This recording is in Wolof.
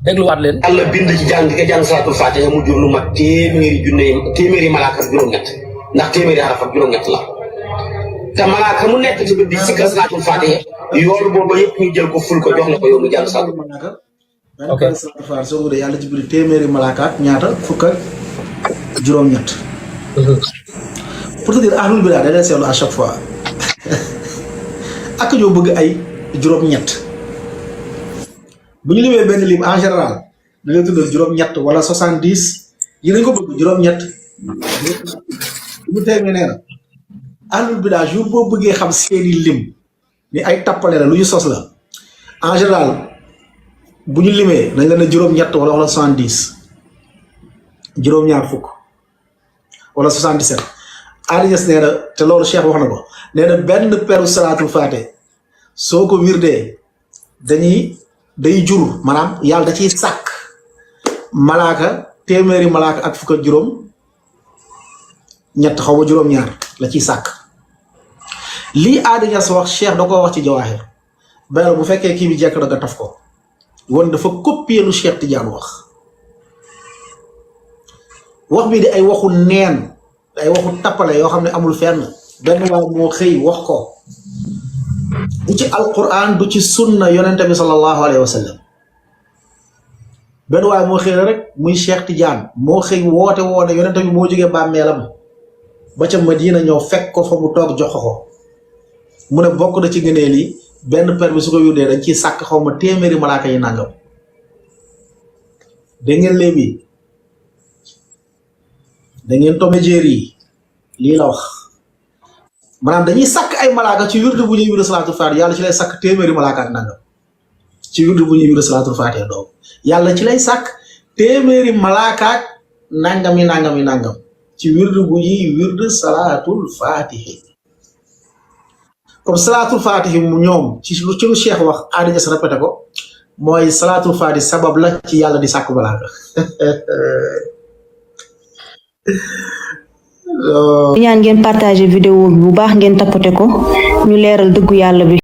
dégluwaat leen. yàlla bind ci jàng nga jàng salaatul fatiha mu jur lu mat téeméeri malaaka ak juróom-ñett ndax téeméeri xaraf ak juróom-ñett la te malaaka mu nekk ci biir di sikkar salaatul fatiha yoolu boobu yëpp ñu jël ko ful ko jox la ko yow mu jàng salaatul malaaka. ok salaatul fatiha soo ko dee yàlla ci biir téeméeri malaaka ak ñaata fukk ak juróom-ñett. pour te dire ahlul bidaa da ngay seetlu à chaque fois ak ñoo bëgg ay juróom-ñett bu ñu limee benn lim en général da ngay tuddal juróom-ñett wala 70 yi dañ ko bëgg juróom-ñett bu teemee nee na ahlul bidaa jour boo bëggee xam seeni lim ni ay tappale la lu ñu sos la en général bu ñu limee dañ la ne juróom-ñett wala 70 juróom-ñaar fukk wala 77 Adidas nee na te loolu Cheikh wax na ko nee na benn peru salaatul faate soo ko wirdee day jur maanaam yàlla da ciy sàkk malaaka téeméeri malaaka ak fukk ak juróom ñett xaw ma juróom-ñaar la ciy sàkk lii Adidas wax Cheikh da ko wax ci Jawaahir benn bu fekkee kii bi jekk da nga taf ko woon dafa copier lu Cheikh Tidiane wax bi di ay waxu neen ay waxu tappale yoo xam ne amul fenn benn waay moo xëy wax ko du ci alquran du ci sunna yonente bi sallallahu alayhi wa sallam benn waay moo xëy rek muy Cheikh Tidiane moo xëy woote woone yonente bi moo jógee bàmmeelam ba ca Madina ñëw fekk ko fa mu toog jox ko mu ne bokk na ci ngëneel yi benn per bi su ko yónnee dañ ciy sàkk xaw ma téeméeri malaaka yi nangam dégg ngeen léegi da ngeen tome jéeri yi lii la wax maanaam dañuy sàkk ay malaaka ci wirdu bu ñuy wirdu salaatul faatiha yàlla ci lay sàkk téeméeri malaaka ak nangam ci wirdu bu ñuy wirdu salaatul faatiha doom yàlla ci lay sàkk téeméeri malaaka ak nangam ci wirdu bu ñuy wirdu salaatul faatiha comme salaatul faatiha mu ñoom ci lu Cheikh wax Adidas répété ko mooy salaatul faatiha sabab la ci yàlla di sàkk malaaka ñaan ngeen partager vidéo bi bu baax ngeen tapoter ko ñu leeral dëggu yàlla bi